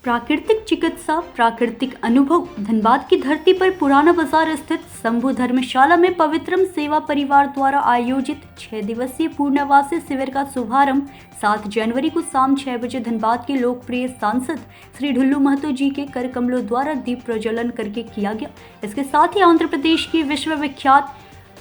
प्राकृतिक चिकित्सा प्राकृतिक अनुभव। धनबाद की धरती पर पुराना बाजार स्थित शंभु धर्मशाला में पवित्रम सेवा परिवार द्वारा आयोजित 6 दिवसीय पूर्णवासी शिविर का शुभारंभ 7 जनवरी को शाम 6 बजे धनबाद के लोकप्रिय सांसद श्री ढुल्लू महतो जी के कर कमलों द्वारा दीप प्रज्वलन करके किया गया। इसके साथ ही आंध्र प्रदेश की विश्वविख्यात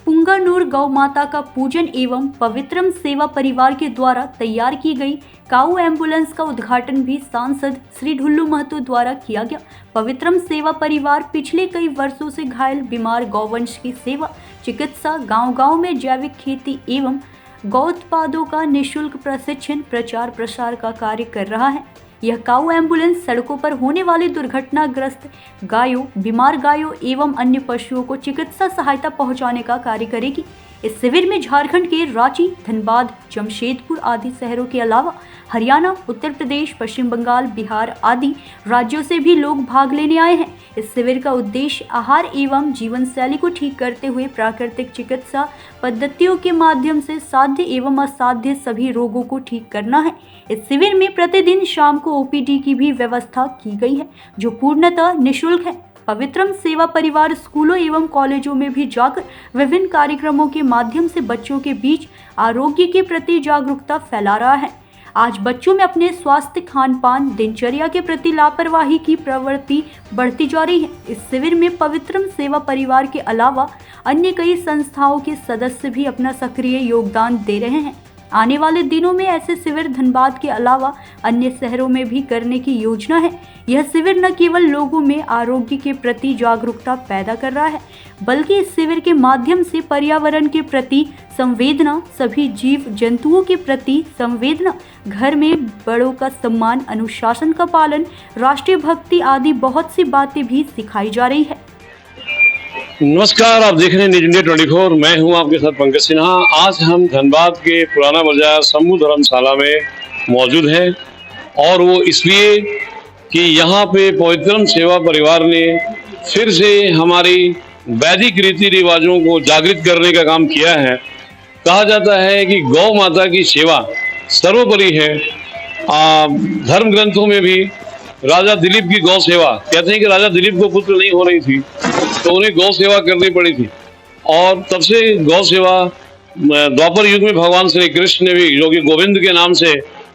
पुंगानूर गौ माता का पूजन एवं पवित्रम सेवा परिवार के द्वारा तैयार की गई काऊ एम्बुलेंस का उद्घाटन भी सांसद श्री ढुल्लू महतो द्वारा किया गया। पवित्रम सेवा परिवार पिछले कई वर्षों से घायल बीमार गौवंश की सेवा, चिकित्सा, गांव-गांव में जैविक खेती एवं गौ उत्पादों का निःशुल्क प्रशिक्षण, प्रचार प्रसार का कार्य कर रहा है। यह काऊ एम्बुलेंस सड़कों पर होने वाली दुर्घटनाग्रस्त गायों, बीमार गायों एवं अन्य पशुओं को चिकित्सा सहायता पहुंचाने का कार्य करेगी। इस शिविर में झारखंड के रांची, धनबाद, जमशेदपुर आदि शहरों के अलावा हरियाणा, उत्तर प्रदेश, पश्चिम बंगाल, बिहार आदि राज्यों से भी लोग भाग लेने आए हैं। इस शिविर का उद्देश्य आहार एवं जीवन शैली को ठीक करते हुए प्राकृतिक चिकित्सा पद्धतियों के माध्यम से साध्य एवं असाध्य सभी रोगों को ठीक करना है। इस शिविर में प्रतिदिन शाम को ओपीडी की भी व्यवस्था की गई है, जो पूर्णतः निःशुल्क है। पवित्रम सेवा परिवार स्कूलों एवं कॉलेजों में भी जाकर विभिन्न कार्यक्रमों के माध्यम से बच्चों के बीच आरोग्य के प्रति जागरूकता फैला रहा है। आज बच्चों में अपने स्वास्थ्य, खान पान, दिनचर्या के प्रति लापरवाही की प्रवृत्ति बढ़ती जा रही है। इस शिविर में पवित्रम सेवा परिवार के अलावा अन्य कई संस्थाओं के सदस्य भी अपना सक्रिय योगदान दे रहे हैं। आने वाले दिनों में ऐसे शिविर धनबाद के अलावा अन्य शहरों में भी करने की योजना है। यह शिविर न केवल लोगों में आरोग्य के प्रति जागरूकता पैदा कर रहा है, बल्कि इस शिविर के माध्यम से पर्यावरण के प्रति संवेदना, सभी जीव जंतुओं के प्रति संवेदना, घर में बड़ों का सम्मान, अनुशासन का पालन, राष्ट्रीय भक्ति आदि बहुत सी बातें भी सिखाई जा रही है। नमस्कार, आप देख रहे हैं न्यूज़ इंडिया 24। मैं हूं आपके साथ पंकज सिन्हा। आज हम धनबाद के पुराना बाजार शंभु धर्मशाला में मौजूद हैं और वो इसलिए कि यहाँ पे पवित्रम सेवा परिवार ने फिर से हमारी वैदिक रीति रिवाजों को जागृत करने का काम किया है। कहा जाता है कि गौ माता की सेवा सर्वोपरि है। धर्म ग्रंथों में भी राजा दिलीप की गौ सेवा, कहते हैं कि राजा दिलीप को पुत्र नहीं हो रही थी तो उन्हें गौ सेवा करनी पड़ी थी और तब से गौ सेवा द्वापर युग में भगवान श्री कृष्ण ने भी, जो कि गोविंद के नाम से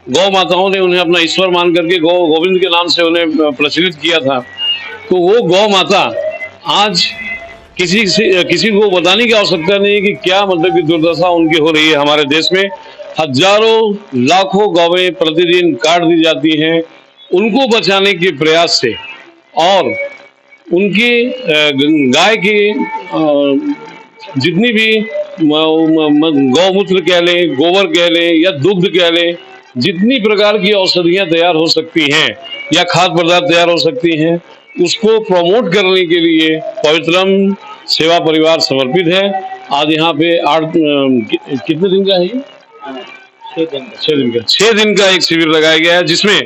गौ माताओं ने उन्हें अपना ईश्वर मान करके गोविंद के नाम से उन्हें प्रचलित किया था। तो वो गौ माता आज किसी को बताने की आवश्यकता नहीं है कि क्या मतलब की दुर्दशा उनकी हो रही है। हमारे देश में हजारों लाखों गौवें प्रतिदिन काट दी जाती हैं उनको बचाने के प्रयास से, और उनकी गाय की जितनी भी गौमूत्र कह लें, गोबर कह लें या दुग्ध कह लें, जितनी प्रकार की औषधियाँ तैयार हो सकती हैं या खाद्य पदार्थ तैयार हो सकती हैं, उसको प्रमोट करने के लिए पवित्रम सेवा परिवार समर्पित है। आज यहाँ पे कितने दिन का है ये? 6 दिन का एक शिविर लगाया गया है, जिसमें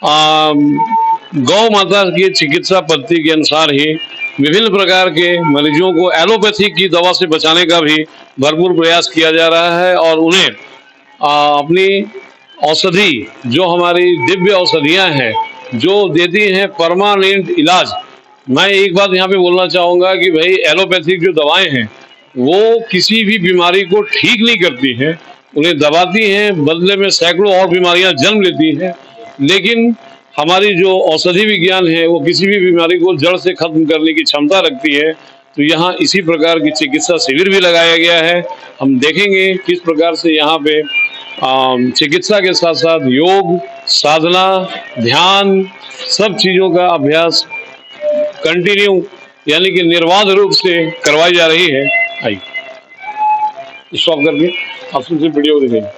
गौ माता की चिकित्सा पद्धति के अनुसार ही विभिन्न प्रकार के मरीजों को एलोपैथिक की दवा से बचाने का भी भरपूर प्रयास किया जा रहा है और उन्हें अपनी औषधि, जो हमारी दिव्य औषधियां हैं, जो देती हैं परमानेंट इलाज। मैं एक बात यहाँ पे बोलना चाहूँगा कि भाई एलोपैथिक जो दवाएं हैं वो किसी भी बीमारी को ठीक नहीं करती हैं, उन्हें दबाती हैं, बदले में सैकड़ों और बीमारियां जन्म लेती हैं। लेकिन हमारी जो औषधि विज्ञान है वो किसी भी बीमारी को जड़ से खत्म करने की क्षमता रखती है। तो यहाँ इसी प्रकार की चिकित्सा शिविर भी लगाया गया है। हम देखेंगे किस प्रकार से यहाँ पे चिकित्सा के साथ साथ योग, साधना, ध्यान, सब चीज़ों का अभ्यास कंटिन्यू यानी कि निर्बाध रूप से करवाई जा रही है। आइए स्टॉप करके आप सबसे वीडियो दिखाइए।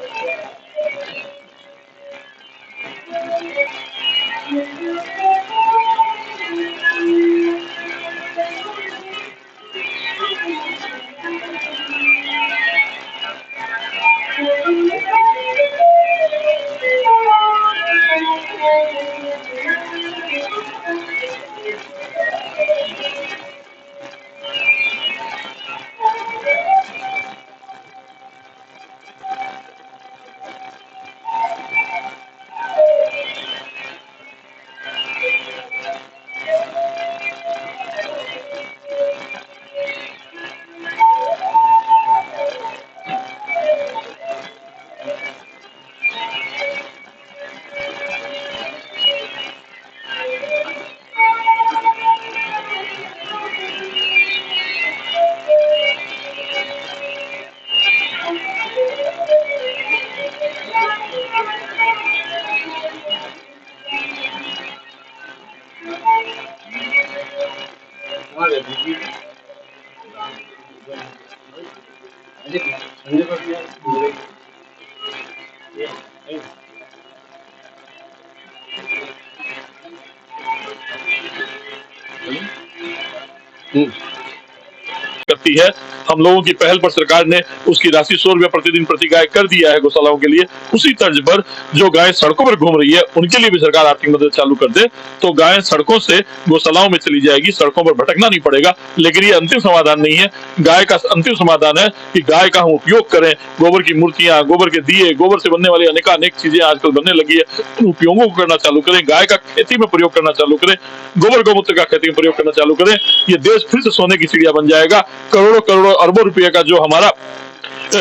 करती है। हम लोगों की पहल पर सरकार ने उसकी राशि 100 रुपया प्रतिदिन प्रति गाय कर दिया है गौशालाओं के लिए। उसी तर्ज पर जो गाय सड़कों पर घूम रही है उनके लिए भी सरकार आर्थिक मदद चालू कर दे तो गाय सड़कों से गौशालाओं में चली जाएगी, सड़कों पर भटकना नहीं पड़ेगा। लेकिन ये अंतिम समाधान नहीं है। गाय का अंतिम समाधान है कि गाय का हम उपयोग करें। गोबर की मूर्तियां, गोबर के दिए, गोबर से बनने वाली अनेक चीजें आजकल बनने लगी है, उन उपयोगों को करना चालू करें। गाय का खेती में प्रयोग करना चालू करें, गोबर गौमूत्र का खेती में प्रयोग करना चालू करें। ये देश फिर से सोने की चिड़िया बन जाएगा। करोड़ों करोड़ों अरबों रुपए का जो हमारा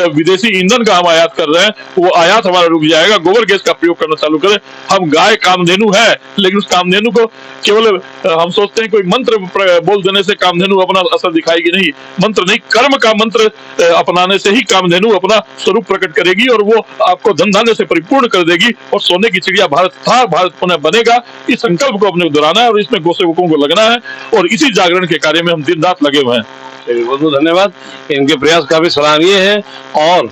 विदेशी ईंधन का हम आयात कर रहे हैं वो आयात हमारा रुक जाएगा। गोबर गैस का प्रयोग करना चालू करें। हम गाय कामधेनु है, लेकिन उस कामधेनु को केवल हम सोचते हैं कोई मंत्र बोल देने से कामधेनु अपना असर दिखाएगी। नहीं, मंत्र नहीं, कर्म का मंत्र अपनाने से ही कामधेनु अपना स्वरूप प्रकट करेगी और वो आपको धन धान्य से परिपूर्ण कर देगी और सोने की चिड़िया भारत था, भारत पुनः बनेगा। इस संकल्प को अपने दोहराना है और इसमें गौसेवकों को लगना है और इसी जागरण के कार्य में हम दिन रात लगे हुए हैं। बहुत बहुत धन्यवाद। इनके प्रयास काफी सराहनीय है और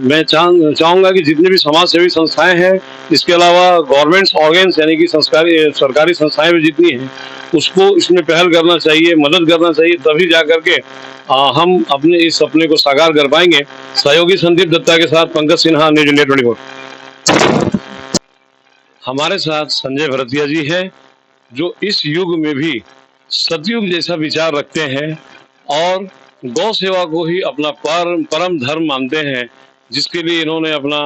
मैं चाहूंगा कि जितनी भी समाज सेवी संस्थाएं हैं, इसके अलावा गवर्नमेंट ऑर्गन्स यानी कि सरकारी संस्थाएं भी जितनी हैं, उसको इसमें पहल करना चाहिए, मदद करना चाहिए, तभी जाकर के हम अपने इस सपने को साकार कर पाएंगे। सहयोगी संदीप दत्ता के साथ पंकज सिन्हा, न्यूज इंडिया 24। हमारे साथ संजय भरतिया जी हैं, जो इस युग में भी सतयुग जैसा विचार रखते हैं और गौ सेवा को ही अपना परम धर्म मानते हैं, जिसके लिए इन्होंने अपना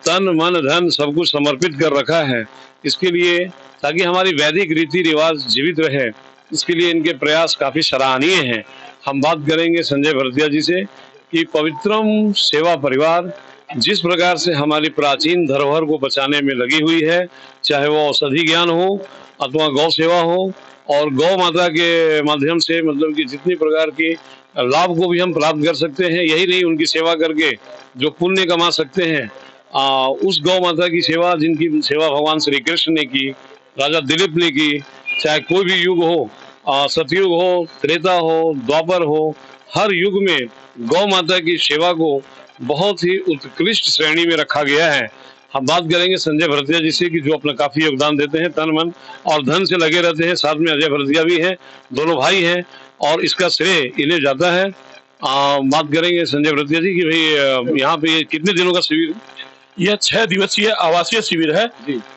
तन मन धन सब कुछ समर्पित कर रखा है। इसके लिए ताकि हमारी वैदिक रीति रिवाज जीवित रहे, इसके लिए इनके प्रयास काफी सराहनीय हैं। हम बात करेंगे संजय भरतिया जी से कि पवित्रम सेवा परिवार जिस प्रकार से हमारी प्राचीन धरोहर को बचाने में लगी हुई है, चाहे वो औषधि ज्ञान हो अथवा गौ सेवा हो, और गौ माता के माध्यम से मतलब कि जितनी प्रकार की लाभ को भी हम प्राप्त कर सकते हैं, यही नहीं उनकी सेवा करके जो पुण्य कमा सकते हैं, उस गौ माता की सेवा जिनकी सेवा भगवान श्री कृष्ण ने की, राजा दिलीप ने की, चाहे कोई भी युग हो, सतयुग हो, त्रेता हो, द्वापर हो, हर युग में गौ माता की सेवा को बहुत ही उत्कृष्ट श्रेणी में रखा गया है। हम बात करेंगे संजय भरतिया जी से कि जो अपना काफी योगदान देते हैं, तन मन और धन से लगे रहते हैं। साथ में अजय भरतिया भी हैं, दोनों भाई हैं और इसका श्रेय इन्हें जाता है। बात करेंगे संजय भरतिया जी की भाई यहाँ पे कितने दिनों का शिविर? यह 6 दिवसीय आवासीय शिविर है,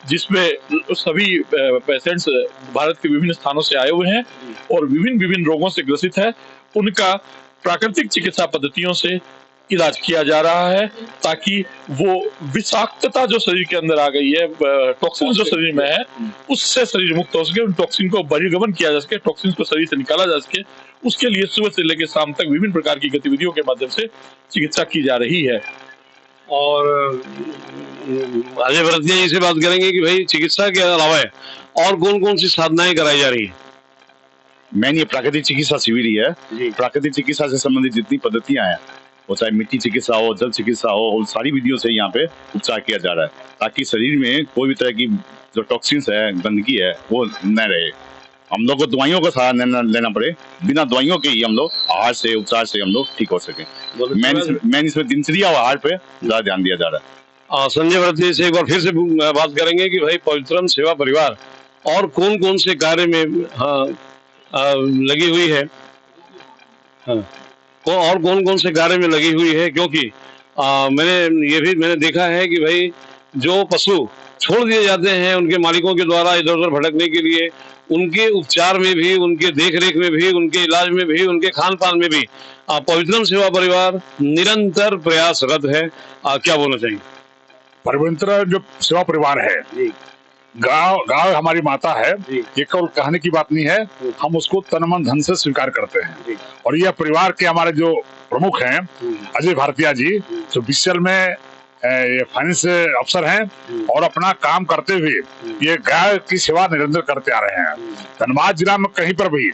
जिसमें सभी पेशेंट्स भारत के विभिन्न स्थानों से आए हुए हैं और विभिन्न रोगों से ग्रसित है। उनका प्राकृतिक चिकित्सा पद्धतियों से इलाज किया जा रहा है ताकि वो विषाक्तता जो शरीर के अंदर आ गई है, टॉक्सिन जो शरीर में है, उससे शरीर मुक्त हो सके, उन टॉक्सिन को बहिर्गमन किया जा सके, टॉक्सिन को शरीर से निकाला जा सके। उसके लिए सुबह से लेकर शाम तक विभिन्न प्रकार की गतिविधियों के माध्यम से चिकित्सा की जा रही है। और अजय भरतिया जी से बात करेंगे कि भाई चिकित्सा के अलावा और कौन कौन सी साधनाएं कराई जा रही है? मेन ये प्राकृतिक चिकित्सा शिविर ही है। प्राकृतिक चिकित्सा से संबंधित जितनी पद्धतियां हैं, वो चाहे मिट्टी चिकित्सा हो, जल चिकित्सा हो, उन सारी विधियों से यहाँ पे उपचार किया जा रहा है ताकि शरीर में कोई भी तरह की जो टॉक्सिन्स है, गंदगी है, वो न रहे। हम लोग को दवाइयों का सहारा लेना पड़े, बिना दवाइयों के ही हम लोग आहार से, उपचार से हम लोग ठीक हो सके। मैन इसमें दिनचर्या और आहार पे ज्यादा ध्यान दिया जा रहा है। संजय भरतिया से एक बार फिर से बात करेंगे कि भाई पवित्रम सेवा परिवार और कौन कौन से कार्य में लगी हुई है, और कौन कौन से कार्य में लगी हुई है, क्योंकि मैंने देखा है कि भाई जो पशु छोड़ दिए जाते हैं उनके मालिकों के द्वारा इधर उधर भटकने के लिए, उनके उपचार में भी, उनके देखरेख में भी, उनके इलाज में भी, उनके खान पान में भी पवित्रम सेवा परिवार निरंतर प्रयासरत है। क्या बोलना चाहिए? पवित्र जो सेवा परिवार है, गांव हमारी माता है, ये केवल कहने की बात नहीं है, हम उसको तन मन धन से स्वीकार करते हैं। और यह परिवार के हमारे जो प्रमुख हैं अजय भरतिया जी, जो बीसीएल में फाइनेंस अफसर हैं और अपना काम करते हुए ये गाय की सेवा निरंतर करते आ रहे हैं। धनबाद जिला में कहीं पर भी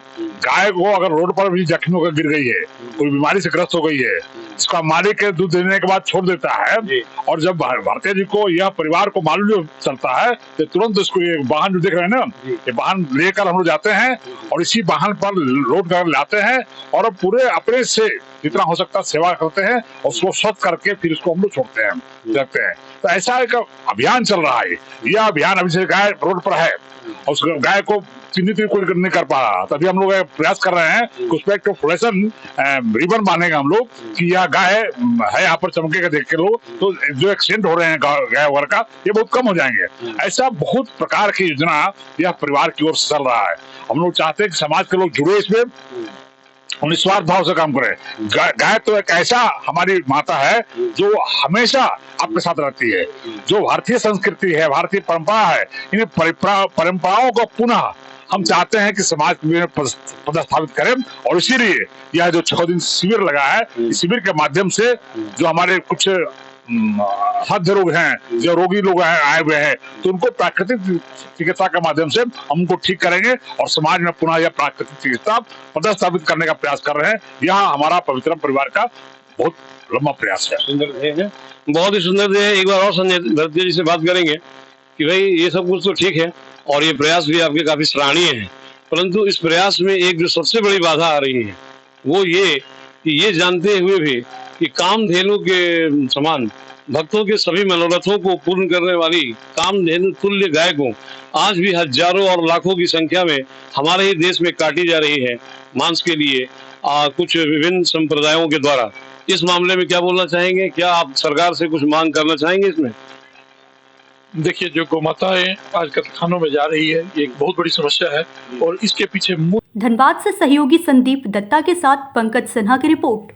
गाय को अगर रोड पर भी जख्मी होकर गिर गई है, कोई बीमारी से ग्रस्त हो गई है, इसका मालिक दूध देने के बाद छोड़ देता है, और जब भारतीय जी को यह परिवार को मालूम जो चलता है तो तुरंत इसको ये वाहन जो देख रहे हैं ना, ये वाहन लेकर हम लोग जाते हैं और इसी वाहन पर लोड कर लाते हैं और पूरे अपने से जितना हो सकता सेवा करते हैं और उसको स्वच्छ करके फिर इसको हम लोग छोड़ते हैं, रखते हैं। तो ऐसा एक अभियान चल रहा है। यह अभियान अभी से गाय रोड पर है और उस गाय को चिन्हित भी कोई नहीं कर पा रहा, तभी हम लोग प्रयास कर रहे हैं कि उस पर एक फ्लोरेसेंट रिबन बांधेंगे हम लोग कि यह गाय है यहाँ पर चमकेगा, देख के लोग तो जो एक्सीडेंट हो रहे हैं गाय वगैरह का ये बहुत कम हो जाएंगे। ऐसा बहुत प्रकार की योजना यह परिवार की ओर से चल रहा है। हम लोग चाहते हैं कि समाज के लोग जुड़े इसमें और निस्वार्थ भाव से काम करें। गाय तो एक ऐसा हमारी माता है जो हमेशा आपके साथ रहती है। जो भारतीय संस्कृति है, भारतीय परंपरा है, इन परंपराओं को पुनः हम चाहते हैं कि समाज में पदस्थापित करें और इसीलिए यह जो 6 दिन शिविर लगा है, इस शिविर के माध्यम से जो हमारे कुछ साध्य रोग हैं, जो रोगी लोग आए हुए हैं, तो उनको प्राकृतिक चिकित्सा के माध्यम से हम उनको ठीक करेंगे और समाज में पुनः यह प्राकृतिक चिकित्सा पदस्थापित करने का प्रयास कर रहे हैं। यह हमारा पवित्रम परिवार का बहुत लंबा प्रयास है। सुंदर ध्येय है, बहुत ही सुंदर ध्येय है। एक बार और संजय भरतिया जी से बात करेंगे कि भाई ये सब कुछ तो ठीक है और ये प्रयास भी आपके काफी सराहनीय है, परंतु इस प्रयास में एक जो सबसे बड़ी बाधा आ रही है वो ये कि ये जानते हुए भी कि कामधेनु के समान भक्तों के सभी मनोरथों को पूर्ण करने वाली कामधेनु तुल्य गाय को आज भी हजारों और लाखों की संख्या में हमारे ही देश में काटी जा रही है मांस के लिए कुछ विभिन्न संप्रदायों के द्वारा। इस मामले में क्या बोलना चाहेंगे? क्या आप सरकार से कुछ मांग करना चाहेंगे इसमें? देखिए, जो गौमाताएं आज कत्लखानों में जा रही है ये एक बहुत बड़ी समस्या है और इसके पीछे धनबाद से सहयोगी संदीप दत्ता के साथ पंकज सिन्हा की रिपोर्ट।